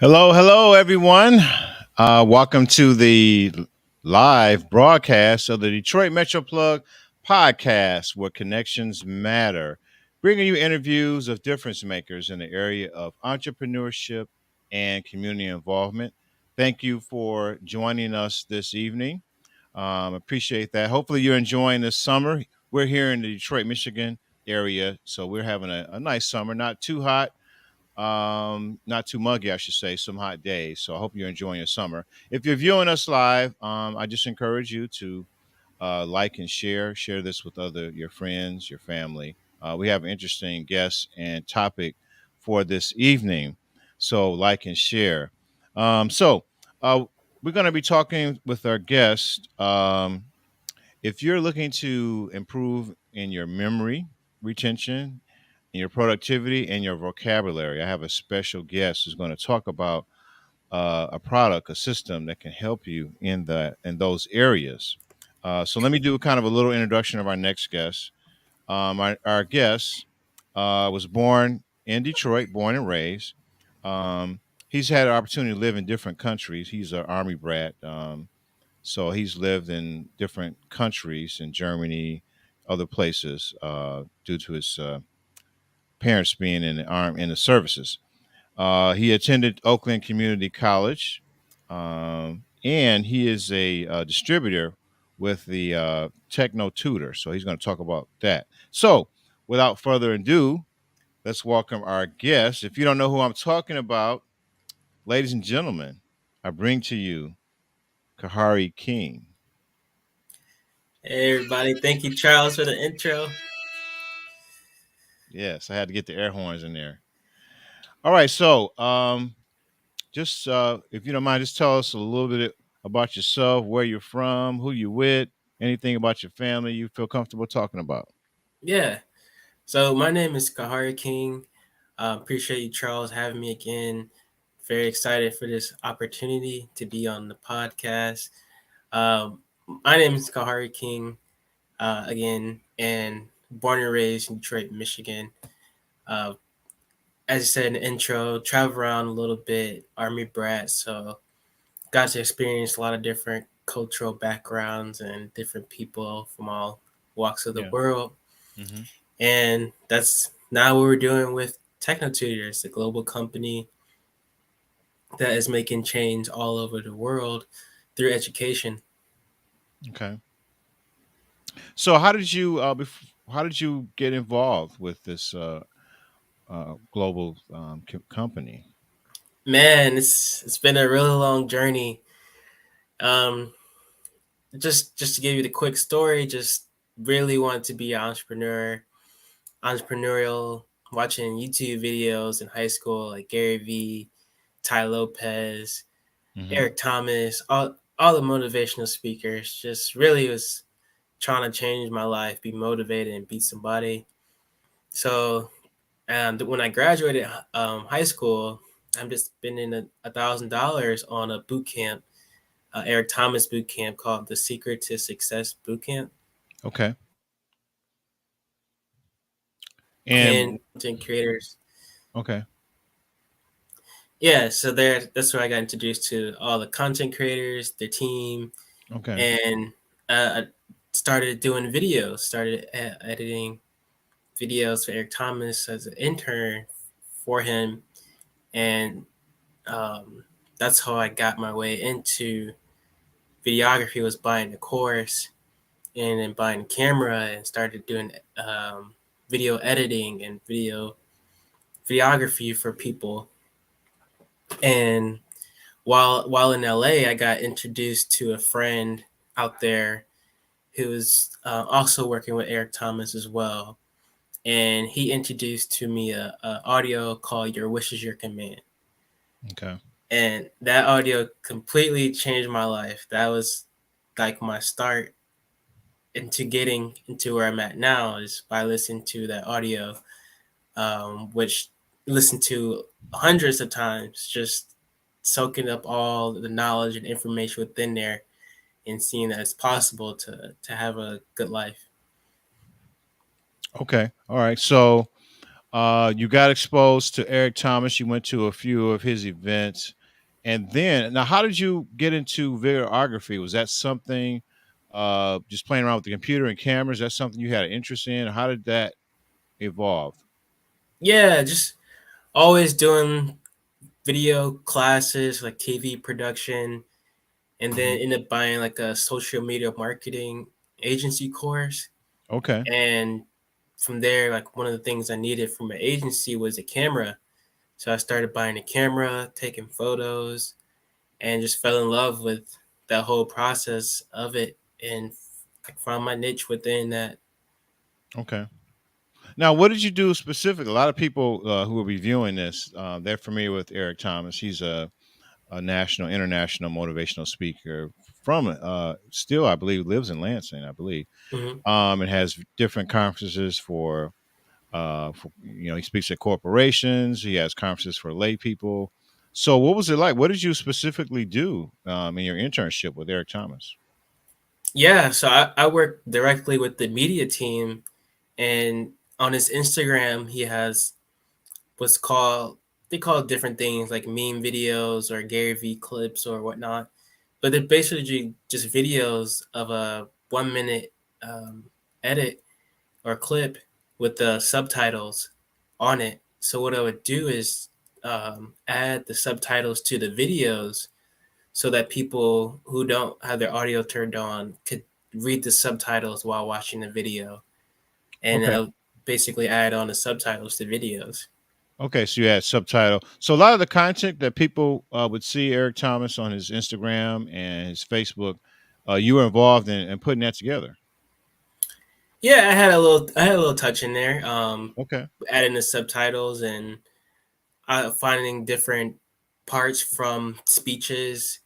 Hello, hello, everyone. Welcome to the live broadcast of the Detroit Metro Plug podcast, where connections matter, bringing you interviews of difference makers in the area of entrepreneurship and community involvement. Thank you for joining us this evening. Appreciate that. Hopefully, you're enjoying this summer. We're here in the Detroit, Michigan area, so we're having a nice summer, not too hot, not too muggy, I should say, some hot days. So I hope you're enjoying your summer. If you're viewing us live, I just encourage you to like and share this with other your friends, your family. We have an interesting guest and topic for this evening, so like and share. So we're going to be talking with our guest. If you're looking to improve in your memory retention, in your productivity, and your vocabulary, I have a special guest who's going to talk about a product, a system that can help you in those areas. So let me do kind of a little introduction of our next guest. Our guest was born in Detroit, born and raised. He's had an opportunity to live in different countries. He's an army brat. So he's lived in different countries in Germany, other places, due to his parents being in the services. He attended Oakland Community College, and he is a distributor with the Techno Tutor. So he's going to talk about that. So without further ado, let's welcome our guest. If you don't know who I'm talking about, ladies and gentlemen, I bring to you Kahari King. Hey everybody, thank you Charles for the intro. Yes, I had to get the air horns in there. All right, so just if you don't mind, just tell us a little bit about yourself, where you're from, who you with, anything about your family you feel comfortable talking about. Yeah, so my name is Kahari King. Appreciate you Charles having me again. Very excited for this opportunity to be on the podcast. Um, my name is Kahari King again, and born and raised in Detroit, Michigan. Uh, as you said in the intro, travel around a little bit, Army brat, so got to experience a lot of different cultural backgrounds and different people from all walks of the Yeah. world. Hmm. And that's now what we're doing with Technotutor. It's a global company that is making change all over the world through education. Okay. So how did you get involved with this global company? Man, it's been a really long journey. Um, just to give you the quick story, just really want to be an entrepreneurial, watching YouTube videos in high school like Gary V, Ty Lopez, Hmm. Eric Thomas, all the motivational speakers. Just really was trying to change my life, be motivated, and beat somebody. So, and when I graduated high school, I'm just spending $1,000 on a boot camp, Eric Thomas boot camp called the Secret to Success boot camp, Okay. And and content creators. okay. Yeah, so that's where I got introduced to all the content creators, their team, Okay. and I started doing videos, started editing videos for Eric Thomas as an intern for him, and um, that's how I got my way into videography. Was buying a course and then buying a camera and started doing video editing and videography for people. And while in LA, I got introduced to a friend out there who was also working with Eric Thomas as well, and he introduced to me a audio called "Your Wish Is Your Command," Okay. and that audio completely changed my life. That was like my start into getting into where I'm at now is by listening to that audio, which listened to hundreds of times, just soaking up all the knowledge and information within there and seeing that it's possible to have a good life. Okay. All right. So You got exposed to Eric Thomas. You went to a few of his events, and then now, how did you get into videography? Was that something just playing around with the computer and cameras? That's something you had an interest in? How did that evolve? Yeah, just always doing video classes like TV production, and then Hmm. ended up buying like a social media marketing agency course. Okay. And from there, like one of the things I needed from my agency was a camera. So I started buying a camera, taking photos, and just fell in love with that whole process of it, and like found my niche within that. Okay. Now, what did you do specifically? A lot of people who will be viewing this, they're familiar with Eric Thomas. He's a national, international motivational speaker from still, I believe, lives in Lansing, I believe, Mhm. and has different conferences for he speaks at corporations. He has conferences for lay people. So, what was it like? What did you specifically do in your internship with Eric Thomas? Yeah, so I work directly with the media team, and on his Instagram, he has what's called they call it different things like meme videos or Gary V clips or whatnot, but they're basically just videos of a 1 minute edit or clip with the subtitles on it. So what I would do is add the subtitles to the videos so that people who don't have their audio turned on could read the subtitles while watching the video, and Okay. I'll basically add on the subtitles to videos. Okay, so you had subtitle. So a lot of the content that people would see Eric Thomas on his Instagram and his Facebook, you were involved in putting that together. Yeah, I had a little touch in there, Okay. adding the subtitles and finding different parts from speeches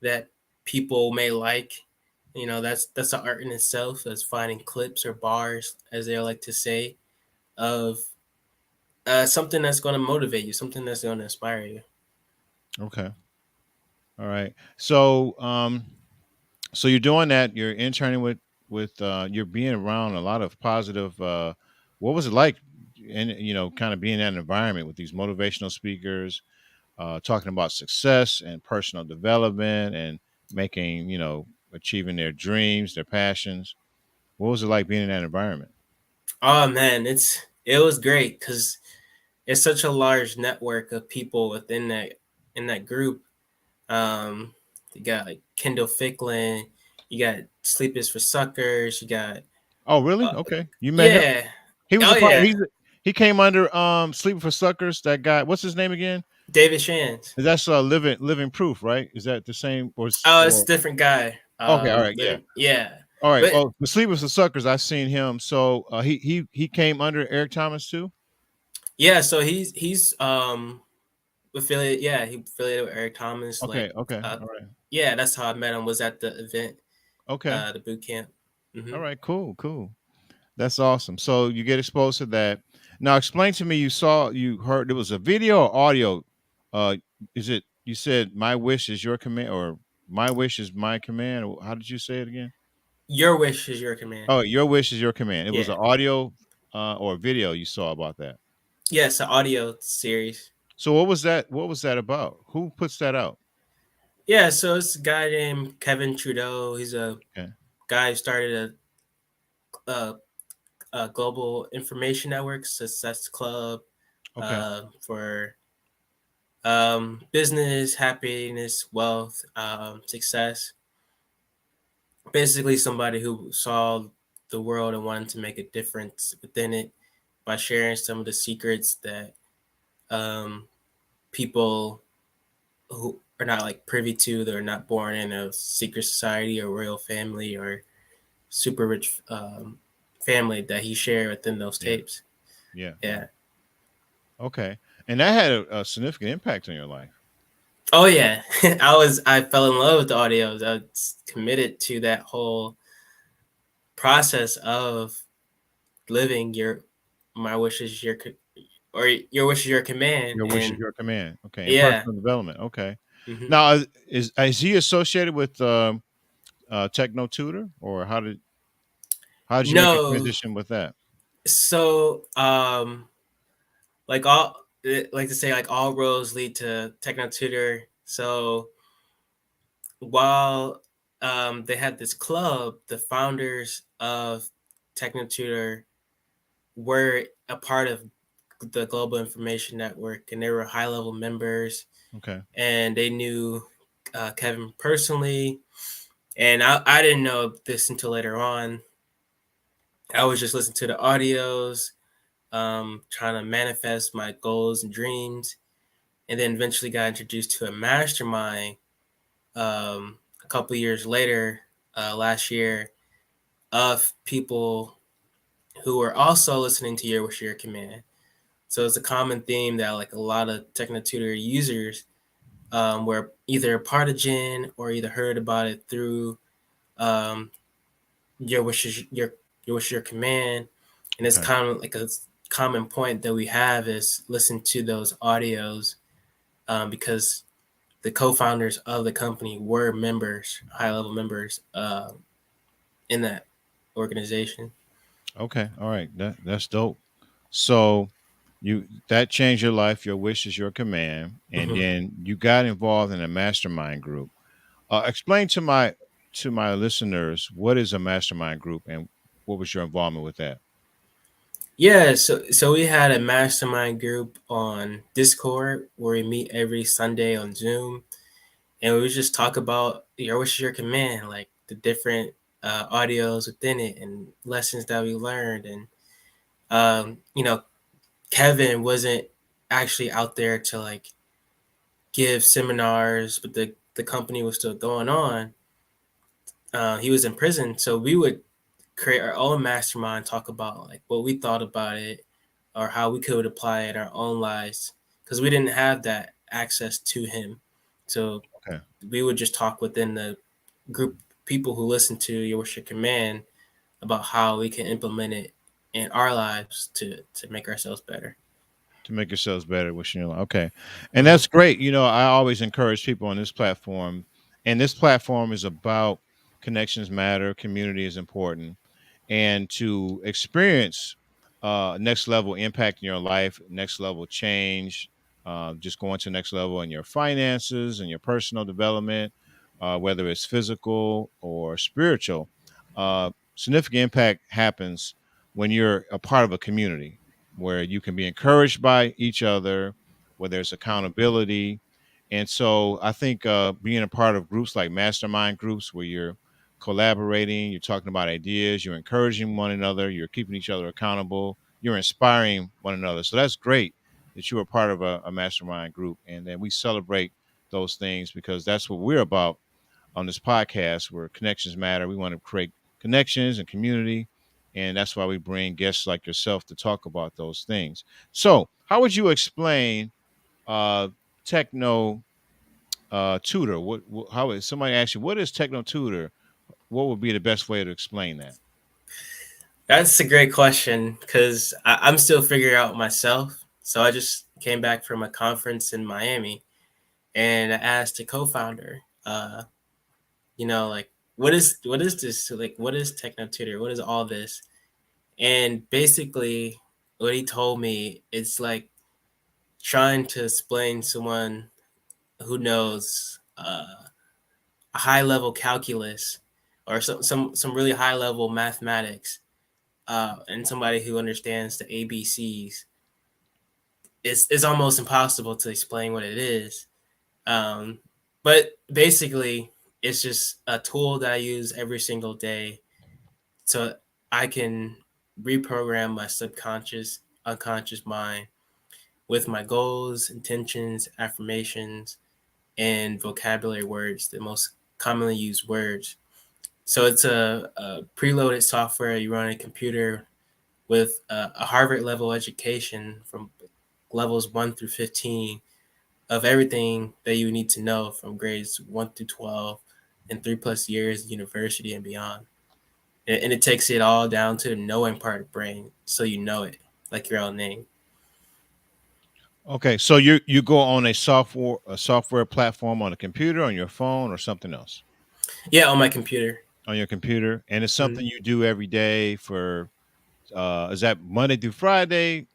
that people may like. You know, that's an art in itself. As finding clips or bars, as they like to say, of something that's going to motivate you, something that's going to inspire you. Okay. All right. So you're doing that. You're interning with you're being around a lot of positive. What was it like, and kind of being in that environment with these motivational speakers, talking about success and personal development and making achieving their dreams, their passions. What was it like being in that environment? Oh man, it was great because it's such a large network of people within that group. You got like Kendall Ficklin, you got Sleep is for Suckers, you got Oh, really? uh, Okay, you met him. yeah, He was oh a part. yeah, He came under Sleeping for Suckers. That guy. What's his name again? David Shands. That's living proof, right? Is that the same Oh, it's a or different guy. okay? All right, yeah. Yeah, All right. but Oh, the Sleeping for Suckers. I've seen him. So he came under Eric Thomas too. yeah, so he's affiliated. Yeah, he affiliated with Eric Thomas. Okay. Like, Okay. uh, All right. yeah, that's how I met him. Was at the event, Okay. the boot camp. All Hmm. right. Cool. Cool. That's awesome. So you get exposed to that. Now explain to me. You heard there was a video or audio. Uh, is it? You said my wish is your command, or my wish is my command. Or how did you say it again? Your wish is your command. Oh, your wish is your command. It was Yeah, an audio or video you saw about that. yes, an audio series. So what was that? What was that about? Who puts that out? Yeah, so it's a guy named Kevin Trudeau. He's a Okay. guy who started a, a global information network, Success Club, Okay. for business, happiness, wealth, success. Basically, somebody who saw the world and wanted to make a difference within it by sharing some of the secrets that um, people who are not like privy to, they're not born in a secret society or royal family or super rich family that he shared within those Yeah. tapes. Yeah. Yeah. Yeah. Okay. And that had a significant impact on your life. Oh yeah. I fell in love with the audios. I was committed to that whole process of living your my wish is your or your wish is your command. Your wish is And your command. Okay. And yeah. personal development. Okay. Hmm. Now is he associated with Techno Tutor, or how did you make a No. transition with that? So like like to say like all roads lead to Technotutor. So while they had this club, the founders of Technotutor were a part of the Global Information Network, and they were high level members, Okay. and they knew Kevin personally. And I didn't know this until later on. I was just listening to the audios, trying to manifest my goals and dreams, and then eventually got introduced to a mastermind a couple years later, last year, of people who were also listening to Your Wish Your Command. So it's a common theme that like a lot of Technotutor users were either a part of Gen or either heard about it through um, Your Wish Your Wish Your Command, and it's Okay. kind of like a common point that we have is listen to those audios because the co-founders of the company were members, high level members in that organization. Okay. All right. That's dope. So you that changed your life. Your wish is your command, and Mm-hmm. then you got involved in a mastermind group. Explain to my listeners what is a mastermind group and what was your involvement with that. Yeah, so we had a mastermind group on Discord where we meet every Sunday on Zoom, and we would just talk about your wish is your command, like the different audios within it and lessons that we learned. And Kevin wasn't actually out there to like give seminars, but the company was still going on. He was in prison, so we would create our own mastermind, talk about like what we thought about it or how we could apply it in our own lives because we didn't have that access to him. So Okay. we would just talk within the group of people who listen to Your Worship Command about how we can implement it in our lives to make ourselves better. To make yourselves better, wishing you okay, and Mm-hmm. that's great. I always encourage people on this platform, and this platform is about connections matter, community is important, and to experience next level impact in your life, next level change, just going to the next level in your finances and your personal development, whether it's physical or spiritual. Significant impact happens when you're a part of a community where you can be encouraged by each other, where there's accountability. And so I think being a part of groups like mastermind groups where you're collaborating, you're talking about ideas, you're encouraging one another, you're keeping each other accountable, you're inspiring one another. So that's great that you are part of a mastermind group. And then we celebrate those things because that's what we're about on this podcast where connections matter. We want to create connections and community. And that's why we bring guests like yourself to talk about those things. So, how would you explain uh, Techno Tutor? How is somebody ask you, what is Techno Tutor? What would be the best way to explain that? That's a great question because I'm still figuring out myself. So I just came back from a conference in Miami and I asked a co-founder, like what is this? Like what is Technotutor? What is all this? And basically, what he told me, it's like trying to explain someone who knows a high level calculus or some really high level mathematics, and somebody who understands the ABCs. It's almost impossible to explain what it is. Um, but basically, it's just a tool that I use every single day so I can reprogram my subconscious, unconscious mind with my goals, intentions, affirmations, and vocabulary words, the most commonly used words. So it's a preloaded software you run on a computer with a Harvard level education from levels 1 through 15 of everything that you need to know from grades 1 through 12 and 3+ years of university and beyond. And it takes it all down to the knowing part of the brain so you know it like your own name. Okay, so you go on a software platform on a computer, on your phone, or something else Yeah, on my computer. on your computer, and it's Mm-hmm. something you do every day for. Is that Monday through Friday?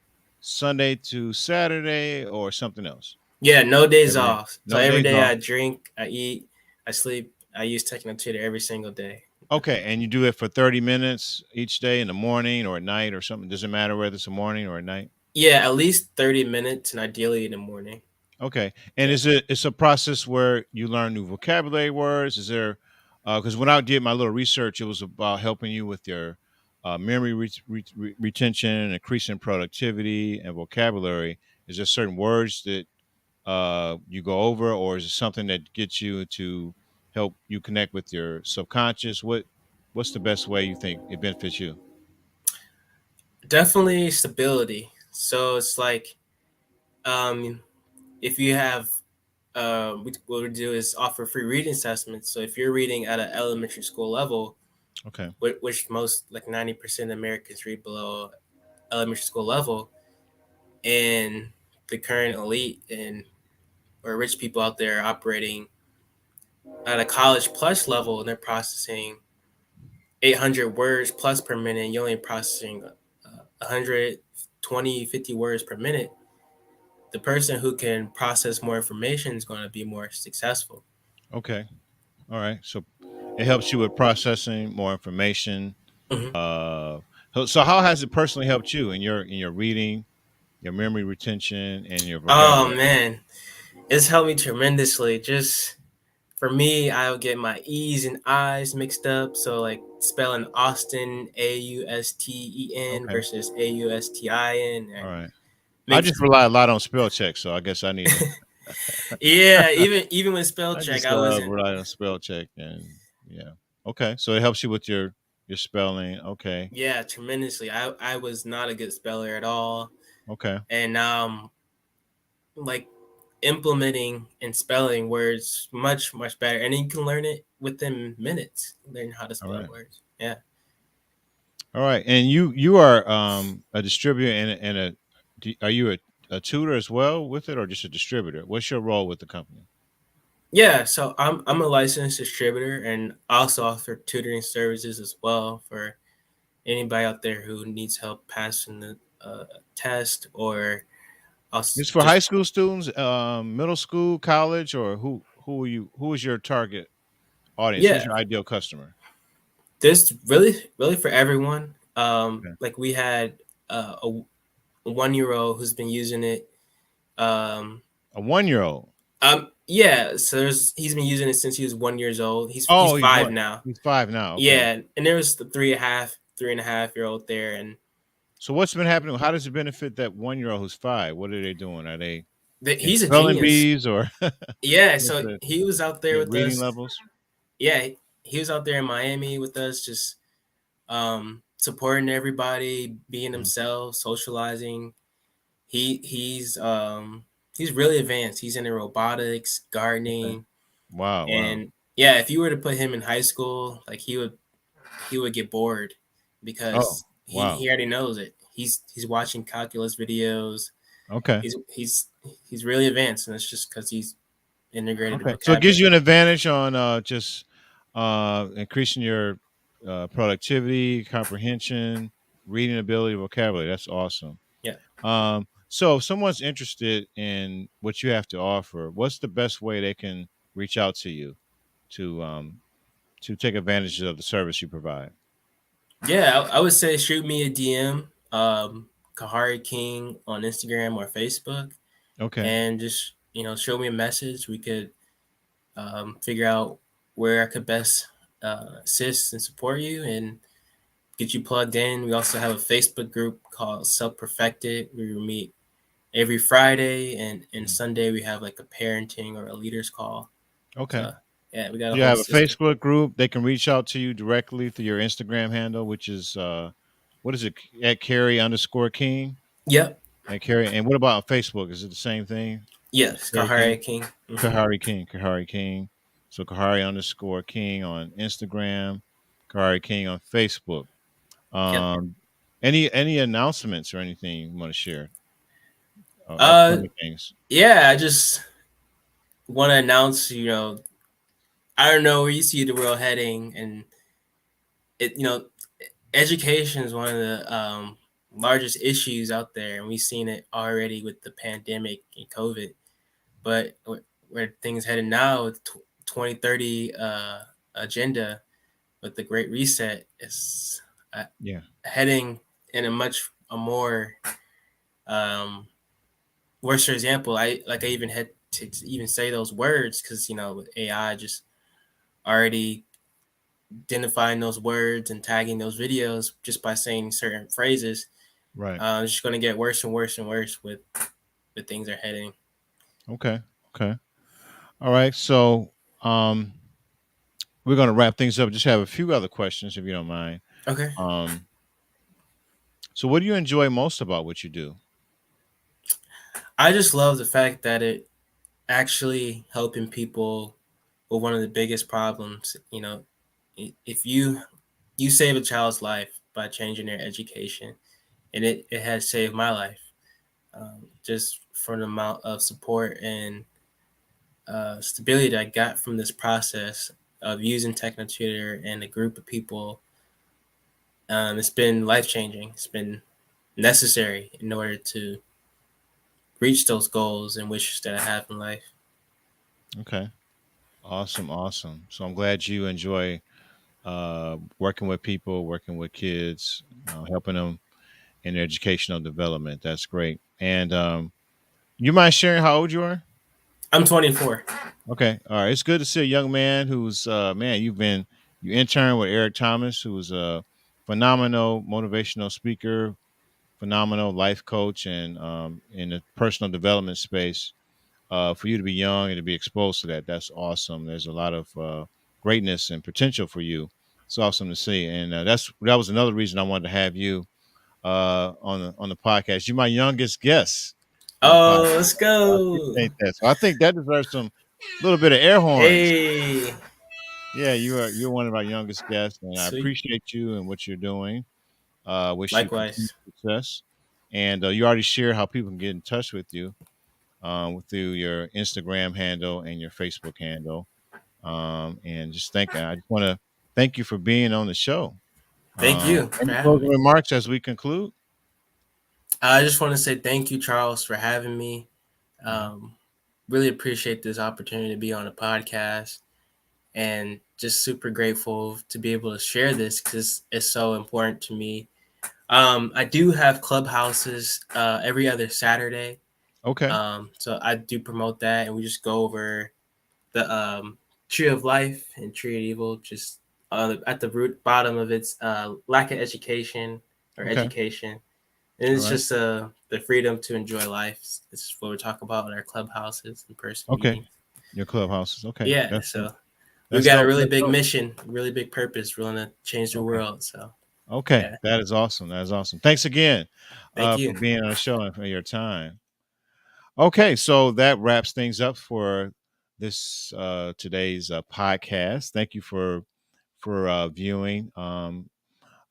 Sunday to Saturday or something else? Yeah, no days Every day. off. So No every days day off. I drink, I eat, I sleep, I use Technotutor every single day. Okay, and you do it for 30 minutes each day in the morning or at night or something. Does it matter whether it's a morning or a night? Yeah, at least 30 minutes, and ideally in the morning. Okay. And Yeah. is it's a process where you learn new vocabulary words? Is there because when I did my little research, it was about helping you with your memory retention, increasing productivity and vocabulary. Is there certain words that you go over, or is it something that gets you to help you connect with your subconscious? What's the best way you think it benefits you? Definitely stability. So it's like, um, if you have, what we do is offer free reading assessments. So if you're reading at an elementary school level, Okay. which most like 90% of Americans read below elementary school level, and the current elite and or rich people out there are operating at a college plus level, and they're processing 800 words plus per minute. You're only processing 120, 50 words per minute. The person who can process more information is going to be more successful. Okay. All right. So it helps you with processing more information. Mhm. Uh, so how has it personally helped you in your reading, your memory retention, and your Oh vocabulary? man, it's helped me tremendously. Just for me, I'll get my E's and I's mixed up. So like spelling Austin Austen Okay. versus Austin, All and right. I makes just rely a lot on spell check, so I guess I need to. yeah. Even with spell I check, just I wasn't. rely on spell check, and yeah. Okay. So it helps you with your spelling. Okay. Yeah, tremendously. I was not a good speller at all, Okay. and now I'm like implementing and spelling words much better, and you can learn it within minutes. Learn how to All spell right. words. Yeah. All right. And you are a distributor and are you a tutor as well with it, or just a distributor? What's your role with the company? Yeah, so I'm a licensed distributor and also offer tutoring services as well for anybody out there who needs help passing the test or also It's for high just school students, middle school, college, or who is your target audience? Who's yeah. your ideal customer? This really for everyone. Okay. Like we had a 1 year old who's been using it. Um, A 1 year old. yeah. So he's been using it since he was 1 years old. He's Oh, he's five one. now. He's 5 now. Okay. Yeah, and there was the 3.5 year old there, and So what's been happening? How does it benefit that 1 year old who's 5? What are they doing? Are they in he's a spelling genius. bees or Yeah, what's so the he was out there their with reading us. levels? Yeah, he was out there in Miami with us, just supporting everybody, being Mhm. himself, socializing. He's really advanced. He's into robotics, Okay. gardening, Wow, wow. and yeah, if you were to put him in high school, like he would get bored Oh, because he wow. already knows it. He's watching calculus videos. Okay. He's really advanced, and it's just because he's integrated the Okay. So it gives vocabulary. you an advantage on just increasing your productivity, comprehension, reading ability, vocabulary. That's awesome. Yeah. So if someone's interested in what you have to offer, what's the best way they can reach out to you to um, to take advantage of the service you provide? Yeah, I would say shoot me a DM, Kahari King on Instagram or Facebook, Okay. and just show me a message. We could figure out where I could best assist and support you and get you plugged in. We also have a Facebook group called Self Perfected. We meet every Friday, and Mhm. Sunday we have like a parenting or a leaders call. Okay. So yeah, we got a You whole have a system. Facebook group. They can reach out to you directly through your Instagram handle, which is what is it at Carrie underscore King Yep. at Carrie. And what about on Facebook? Is it the same thing? Yes, Carrie King, Kahari King. Kahari King, Kahari King. So Kahari underscore King on Instagram, Kahari King on Facebook. Yep. Um, any announcements or anything you want to share? Uh, Upcoming things. yeah, I just want to announce, I don't know where you see the world heading, and it, education is one of the largest issues out there, and we've seen it already with the pandemic and COVID. But where things headed now with 2030 agenda with the Great Reset is Yeah. heading in a more um, worse example. I even had to even say those words because with AI just already identifying those words and tagging those videos just by saying certain phrases. Right. It's just going to get worse and worse and worse with things are heading. Okay. Okay. All right. So um, we're going to wrap things up. Just have a few other questions, if you don't mind. Okay. Um, so, what do you enjoy most about what you do? I just love the fact that it actually helping people with one of the biggest problems. If you save a child's life by changing their education, and it has saved my life, just for the amount of support and stability that I got from this process of using Technotutor and a group of people. It's been life changing. It's been necessary in order to reach those goals and wishes that I have in life. Okay. Awesome. Awesome. So, I'm glad you enjoy working with people, working with kids, helping them in their educational development. That's great. And you mind sharing how old you are? I'm 24. Okay. All right. It's good to see a young man who's man, you intern with Eric Thomas, who's a phenomenal motivational speaker, phenomenal life coach, and in the personal development space. For you to be young and to be exposed to that, that's awesome. There's a lot of greatness and potential for you. It's awesome to see, and that was another reason I wanted to have you on the podcast. You're my youngest guest on the podcast. Oh, let's I go. appreciate that. So I think that deserves some little bit of air horns. Hey, Yeah, you're one of our youngest guests, and I sweet. appreciate you and what you're doing. Wish you continued Likewise. success. And you already shared how people can get in touch with you through your Instagram handle and your Facebook handle. And I just want to thank you for being on the show. Thank you for Any having closing me. remarks as we conclude? I just want to say thank you, Charles, for having me. Mhm. Um, really appreciate this opportunity to be on a podcast and just super grateful to be able to share this because it's so important to me. I do have clubhouses every other Saturday. Okay. So I do promote that, and we just go over the tree of life and tree of evil, just at the root bottom of its lack of education or Okay. education. And All it's right. just the freedom to enjoy life. It's what we talk about in our clubhouses in person Okay. meetings. Your clubhouses. Okay. Yeah, That's dope. so we've That's got a dope. really That's big dope. mission, really big purpose. We want to change the Okay. world. So Okay. yeah, That is awesome. That is awesome. Thanks again thank for you. being on the show and for your time. Okay, so that wraps things up for this today's podcast. Thank you for viewing.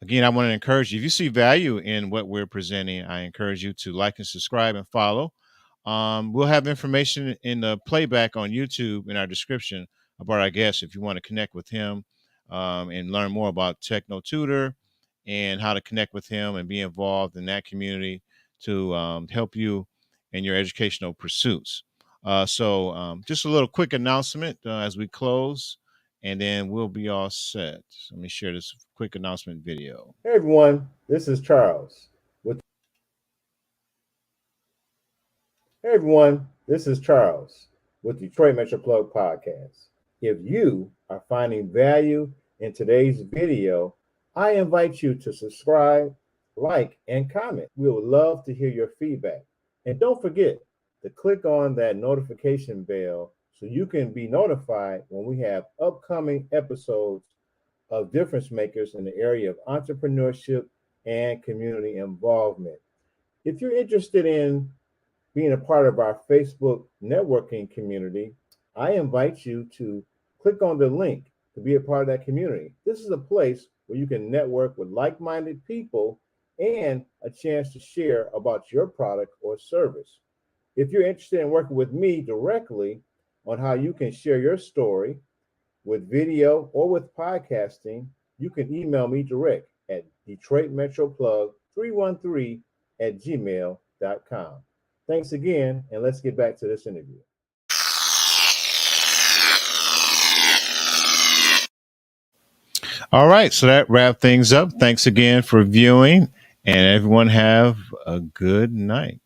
Again, I want to encourage you, if you see value in what we're presenting, I encourage you to like and subscribe and follow. We'll have information in the playback on YouTube in our description about our guest if you want to connect with him and learn more about Technotutor and how to connect with him and be involved in that community to help you in your educational pursuits. Just a little quick announcement as we close, and then we'll be all set. Let me share this quick announcement video. Hey everyone, this is Charles. With Hey everyone, this is Charles with Detroit Metro Plug Podcast. If you are finding value in today's video, I invite you to subscribe, like, and comment. We would love to hear your feedback. And don't forget to click on that notification bell so you can be notified when we have upcoming episodes of difference makers in the area of entrepreneurship and community involvement. If you're interested in being a part of our Facebook networking community, I invite you to click on the link to be a part of that community. This is a place where you can network with like minded people and a chance to share about your product or service. If you're interested in working with me directly on how you can share your story with video or with podcasting, you can email me direct at DetroitMetroPlug 313@gmail.com. Thanks again, and let's get back to this interview. All right, so that wraps things up. Thanks again for viewing, and everyone have a good night.